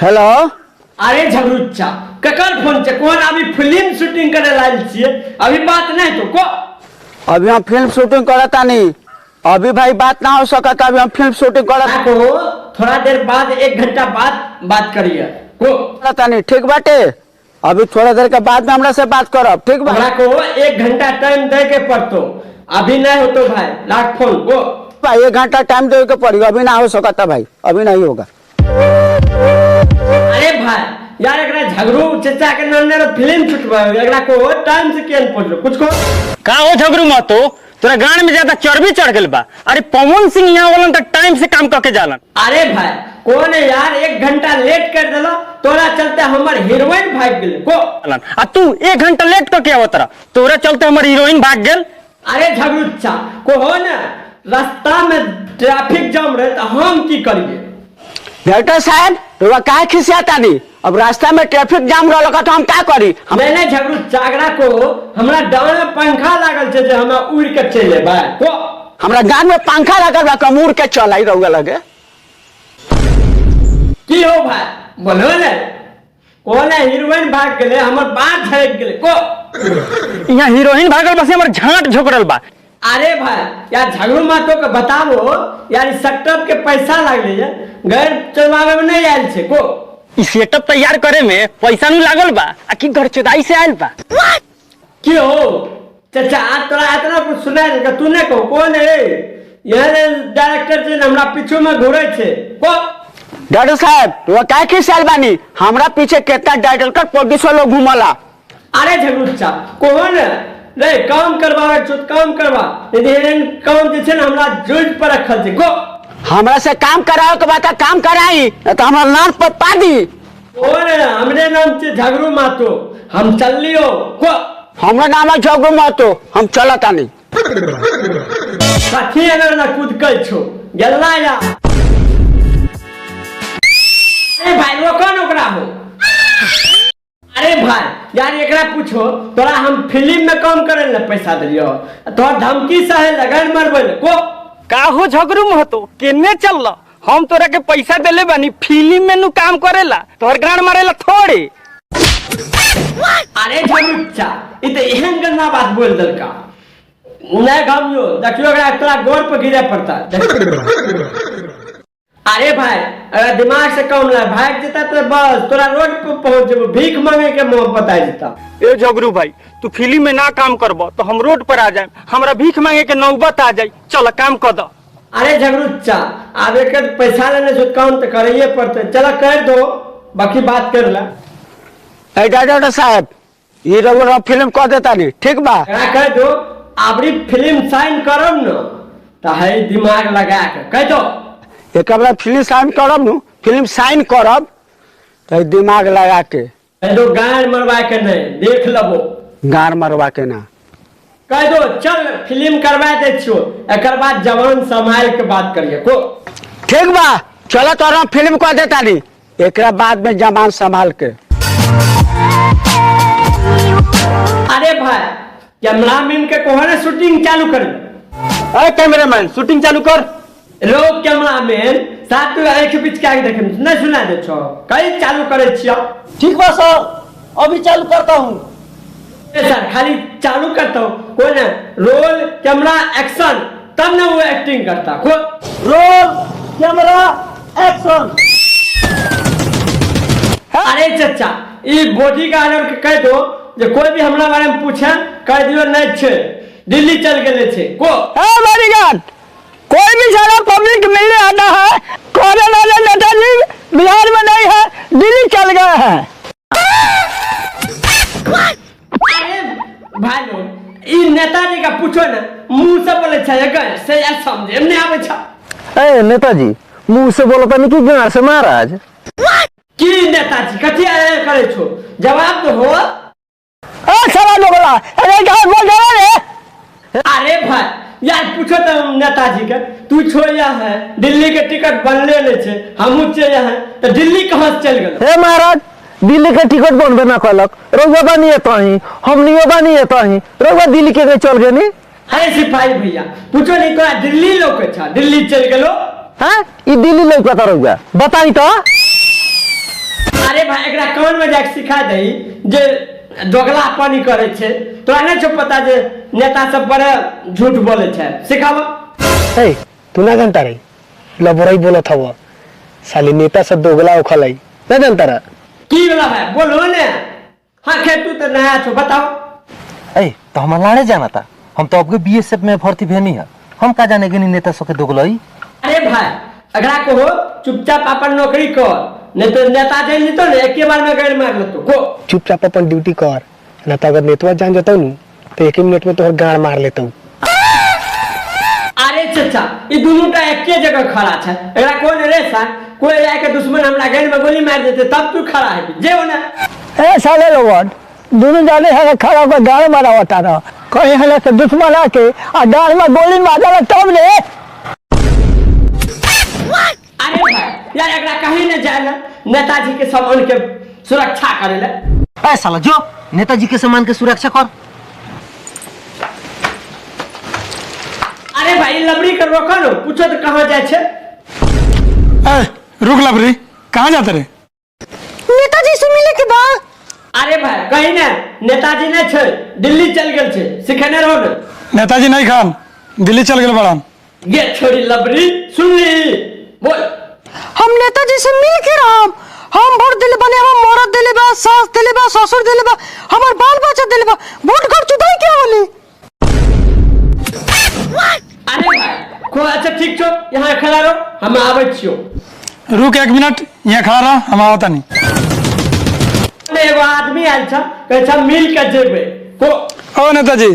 Hello. अरे झगड़ुच्चा ककर phone से कौन अभी फिल्म शूटिंग करे लाल छिए अभी बात नहीं तो को अभी हम फिल्म शूटिंग करता नहीं अभी भाई बात ना हो सकता अभी हम फिल्म शूटिंग करता को थोड़ा देर बाद 1 घंटा बाद बात करिए को नहीं ठीक बाटे अभी थोड़ा देर के बाद में हमरा से बात करब ठीक बा हमरा को 1 घंटा टाइम दे के पड़तो अभी नहीं हो तो भाई लाख फोन को भाई 1 घंटा टाइम दे के पड़ेगा अभी ना हो सकता भाई अभी नहीं होगा। अरे भाई यार एकरा झगड़ू चचा के नन्ने रो फिल्म छुटवा एकरा को टाइम से केन पहुंचलो कुछ को का हो झगड़ू मतो तोरा गान में ज्यादा चर्बी चढ़ गेल बा। अरे पवन सिंह यहाँ वालन तक टाइम से काम करके जालन। अरे भाई कौन है यार 1 घंटा लेट कर देलो तोरा चलते हमर हीरोइन भाग गेल को आ तू 1 घंटा लेट करके आवत रहा तोरा चलते हमर हीरोइन भाग गेल। अरे झगड़ुच्चा को हो ना रास्ता में ट्रैफिक जाम रहे तो हम की करिए डॉक्टर साहब तो काहे खिसियाता नहीं अब रास्ता में ट्रैफिक जाम रहल तो हम क्या करी मैंने झगड़ुच्चा एकरा को हमरा डांड में पंखा लागल छे जे हमें उड़ के चले भाई को हमरा गान में पंखा लागल बा कमूर के चलाई रहूगा लगे की हो भाई बोलो ने कौन है हीरोइन भाग गेले हमर बात झड़क गेले को यहाँ हीरोइन भागल बस हमर झांट झोकरल बा। अरे भाई यार झगड़ू मातो के बताओ यार इस सेटअप के पैसा लागले है घर चलवावे में नहीं आयल छे को ई सेटअप तैयार करे में पैसा नहीं लागल बा आ की घर चोदाई से आयल बा। क्यों चाचा आज तोरा इतना कुछ सुनाई दे तूने को कौन है यह डायरेक्टर से हमरा पीछे में घूरे छे को डॉक्टर साहब तो काहे खिसियाल बानी हमरा पीछे कितना डायरेक्टर प्रोड्यूसर लोग घूमला। अरे झगड़ुच्चा कौन रे काम करवावे छो काम करवा यदि काम जे छे ना हमरा जोड़ पर रखल छे को हमरा से काम कराओ के बात काम कराई तो हमरा नाम पर पा दी कौन है हमरे नाम से झगड़ू मातो हम चल लियो को हमरा नाम है झगड़ू मातो हम चलता नहीं साथी अगर ना कूद कर छो गल्ला या अरे भाई रोको नोकरा हो अरे भाई यार एकरा पूछो तोरा हम फिल्म में काम करे ले पैसा दियो तोर धमकी सहे लगन मरबे को का हो झगड़ू महतो केने चलल हम तोरा के पैसा देले बानी फिल्म में नु काम करेला तोहर गान मारेला थोड़े। अरे झगड़ुच्चा ई त एहन गंदा बात बोल दलका नै गमियो देखियो एकरा तोरा गोर पे गिरे पड़ता अरे भाई अगर दिमाग से कम ला भाग जेता तो बस तोरा रोड पे पहुंच जेबो भीख मांगे के मुंह बता देता। ए झगड़ू भाई तू फिल्म में ना काम करबो तो हम रोड पर आ जाए हमरा भीख मांगे के नौबत आ जाए चल काम कर दो। अरे झगड़ुच्चा आबे के पैसा लेने से काम तो करिए पड़ते चलो कर दो बाकी बात कर ला। ए डॉक्टर साहब ये रघुराम फिल्म कर देता नहीं ठीक बा कह दो आबरी फिल्म साइन करब न तो है दिमाग लगा के कह दो एक फिल्म साइन करब नु फिल्म साइन करब तो दिमाग लगा के कह दो गाड़ मरवा के नहीं देख लबो गाड़ मरवा के ना कह दो चल फिल्म करवा दे छियो एकर बाद जवान संभाल के बात करिए को ठीक बा चलो तो हम फिल्म कर देता नहीं एक बाद में जवान संभाल के। अरे भाई कैमरामैन के कोहरे शूटिंग चालू कर ए कैमरामैन शूटिंग चालू कर लोग कैमरामैन साथ में एक बीच के आगे देखे नहीं सुना दे छो कई चालू करे छियो। ठीक बा सर अभी चालू करता हूँ। सर खाली चालू करता हूँ कोई ना रोल कैमरा एक्शन तब ना वो एक्टिंग करता को रोल कैमरा एक्शन। अरे चचा ये बॉडी गार्ड के कह दो जो कोई भी हमरा बारे में पूछे कह दियो नहीं छे दिल्ली चल गेले छे को ए बॉडीगार्ड कोई भी सारा पब्लिक मिलने आना है कोरोना वाले नेताजी बिहार में नहीं है दिल्ली चल गए हैं। अरे भाई लोग ई नेताजी का पूछो ना मुंह से बोले छे अगर से यार समझे नहीं आवे छा। ए नेताजी मुंह से बोलो तनी की गार से महाराज की नेताजी कथि आए करे छो जवाब तो हो। ए सारा लोगला अरे क्या बोल रहे रे। अरे भाई यार पूछो तो नेताजी के तू छोड़िया है दिल्ली के टिकट बनले ले छे हमहू चले हैं तो दिल्ली कहां से चल गेल। हे महाराज दिल्ली के टिकट बनबे ना कलक रउवा बानी तही हमनियो बानी तही रउवा दिल्ली के चल गेनी। अरे सिपाही भैया पूछो नहीं तो दिल्ली लोग अच्छा दिल्ली चल गेलो हां ई दिल्ली लौकता रउवा बताई तो अरे भाई एकरा कान में जाके सिखा दही जे दोगला पानी करे छे तोरा नहीं छो पता जे नेता सब बड़े झूठ बोले छे सिखावा। ए तू ना जानता रे लबरई बोलत हव साली नेता सब दोगला उखलाई ना जानता रे की वाला भाई बोलो ने। हाँ खे तू तो नया छो बताओ। ए तो हम लाने जाना था हम तो आपके बीएसएफ में भर्ती भेनी है हम का जाने के नेता सबके दोगलई। अरे भाई अगला को हो चुपचाप अपन नौकरी कर नहीं तो नेता जान जीतो ने एक बार में गैर मार लेतो को। चुपचाप अपन ड्यूटी कर ना तो अगर नेतवा जान जतौ नु तो 1 मिनट में तोहर गाड़ मार लेतौ। अरे चचा ये दोनों का एक जगह खड़ा है एकरा कौन रे सा कोई आके दुश्मन हमरा गैर में गोली मार देते तब तू खड़ा है जे हो ना। ए साले लोगन दोनों जाने है खड़ा होकर गाड़ मारा होता रहा कहीं हले से दुश्मन आके आ गाड़ में गोली मार देला तब रे। अरे भाई यार एकरा कहीं न जाए ना नेताजी के सामान के सुरक्षा करे ले। ए साला जो नेताजी के सामान के सुरक्षा कर। अरे भाई लबड़ी कर रोको नो पूछो तो कहां जाए छे। रुक लबरी कहाँ जाते रे? नेताजी से मिले के बाद अरे भाई कहीं ना नेताजी ने छे दिल्ली चल गेल छे सिखने रहो ना। नेताजी नहीं खान दिल्ली चल गए बड़ान। ये छोरी लबड़ी सुन ली बोल। हम नेताजी से मिल के रहम हम वोट दिले बने हम मरद दिले बा सास दिले बा ससुर दिले बा हमर बाल बच्चा दिले बा वोट कर चुदाई क्या होली। अरे भाई को अच्छा ठीक छो यहाँ खड़ा रहो हम आवे छियो। रुक 1 मिनट यहाँ खड़ा रहा हम आवता नहीं। एगो आदमी आयल छ कहे छ मिल के जेबे को। ओ नेताजी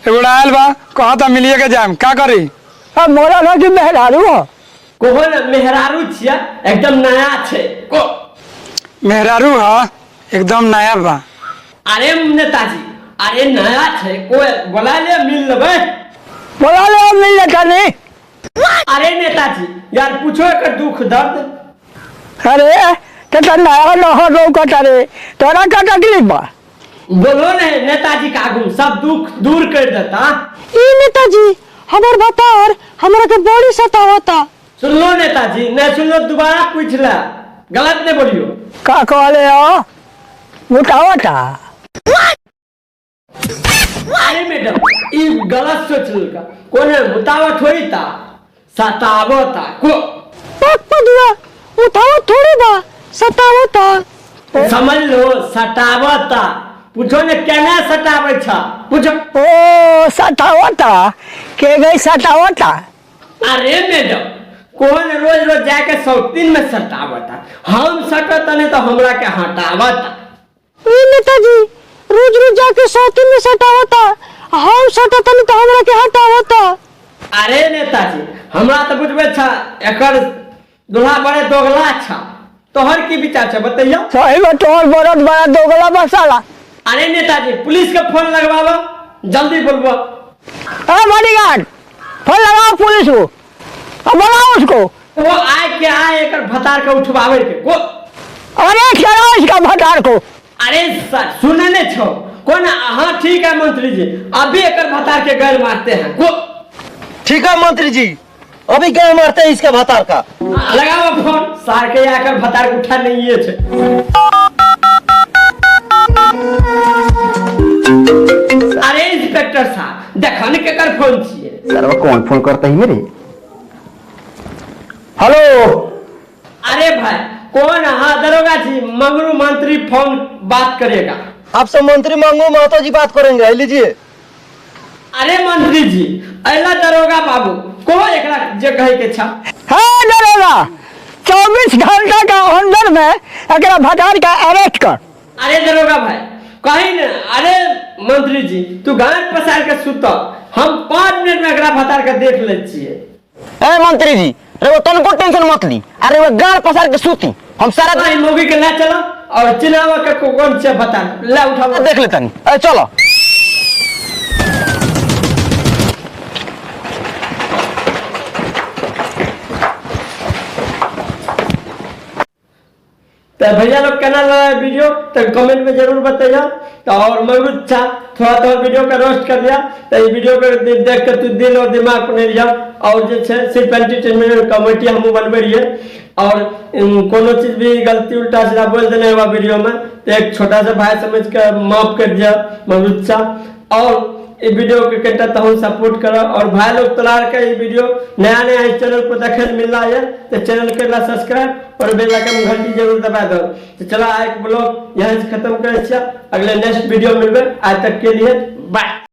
एगो आयल बा कहा था मिलिए के जाम का करी? अब मोरा ना कि मेहरारू हो कोहो न मेहरारू छिया एकदम नया छे को। मेहरारू हा एकदम नया बा। अरे नेताजी अरे नया छे को बोला ले मिल लेबे। बोला ले मिल लेता नहीं। अरे नेताजी यार पूछो एकर दुख दर्द। अरे तो नया न हो रोकता रे तोरा का तकलीफ बा बोलो ने नेताजी का आगू सब दुख दूर कर देता। ई नेताजी हमर बतार हमरा के बड़ी सतावता। सुन लो नेताजी नहीं सुन लो दोबारा पूछ ला गलत नहीं बोलियो। का कहले हो मुटावता। अरे मैडम ये गलत सोच लगा कौन है मुतावत होई ता सतावता को। पक पदुआ उठाओ थोड़ी बा सतावता। समझ लो सतावता पूछो ने केना सतावे छ पूछो। ओ सतावता के गई सतावता। अरे मैडम कौन रोज रोज जाके सौतीन में सतावता हम सटत नहीं तो हमरा के हटावता। ई नेताजी रोज रोज जाके सौतीन में सतावता हम सटत नहीं तो हमरा के हटावता। अरे नेताजी हमरा तो बुझबे छ एकर दूल्हा बड़े दोगला छ तोहर की विचार छ बताइयो। सही में तोहर बरद बड़ा दोगला बसाला। अरे नेताजी पुलिस के फोन लगवावा जल्दी बोलबो। ए बॉडीगार्ड फोन लगाओ पुलिस को अब बुलाओ उसको। वो आए के आए एकर भतार के उठवावे के को। अरे चलो इसका भटार को। अरे सर सुने ने छो कौन। हाँ ठीक है मंत्री जी अभी एकर भतार के गैर मारते हैं को। ठीक है मंत्री जी अभी क्या मारते हैं इसका भतार का। लगाओ फोन सार के आकर भतार के उठा नहीं है छे। अरे इंस्पेक्टर साहब देखन के कर फोन छिए। सर कौन फोन करता है मेरे? हेलो अरे भाई कौन। हाँ दरोगा जी मंगरू मंत्री फोन बात करेगा। आपसे मंत्री मंगू महतो जी बात करेंगे लीजिए। अरे मंत्री जी अला दरोगा बाबू को एकरा जे कहे के छा। हाँ दरोगा 24 घंटा का अंदर में एकरा भटार का अरेस्ट कर। अरे दरोगा भाई कहीं न। अरे मंत्री जी तू गांठ पसार के सुत हम 5 मिनट में एकरा भतार के देख ले छिए। ए मंत्री जी अरे वो तनको टेंशन मत ली अरे वो गाड़ पसार के सूती हम सारा भाई मोगी के ले चलो और चिनावा के कौन से बता ले उठाओ देख लेता नहीं। चलो तो भैया लोग केना लगा वीडियो तो कमेंट में जरूर बताइए। तो और मगरू अच्छा थोड़ा थोड़ा वीडियो का रोस्ट कर दिया तो ये वीडियो को देख कर तू दिल और दिमाग को नहीं लिया और जो सिर्फ एंटरटेनमेंट कॉमेडी हम बनबे रहिए और कोनो चीज भी गलती उल्टा सीधा बोल देने हुआ वीडियो में तो एक छोटा सा भाई समझ कर माफ कर दिया ममरूचा और ये वीडियो के कंटा तो सपोर्ट करो और भाई लोग तलार का ये वीडियो नया नया इस चैनल पर देखने मिल रहा है तो चैनल के ला सब्सक्राइब और बेल आइकन घंटी जरूर दबा दो। तो चला आज ब्लॉग यहाँ से खत्म करें, अगले नेक्स्ट वीडियो मिलवे, आज तक के लिए बाय।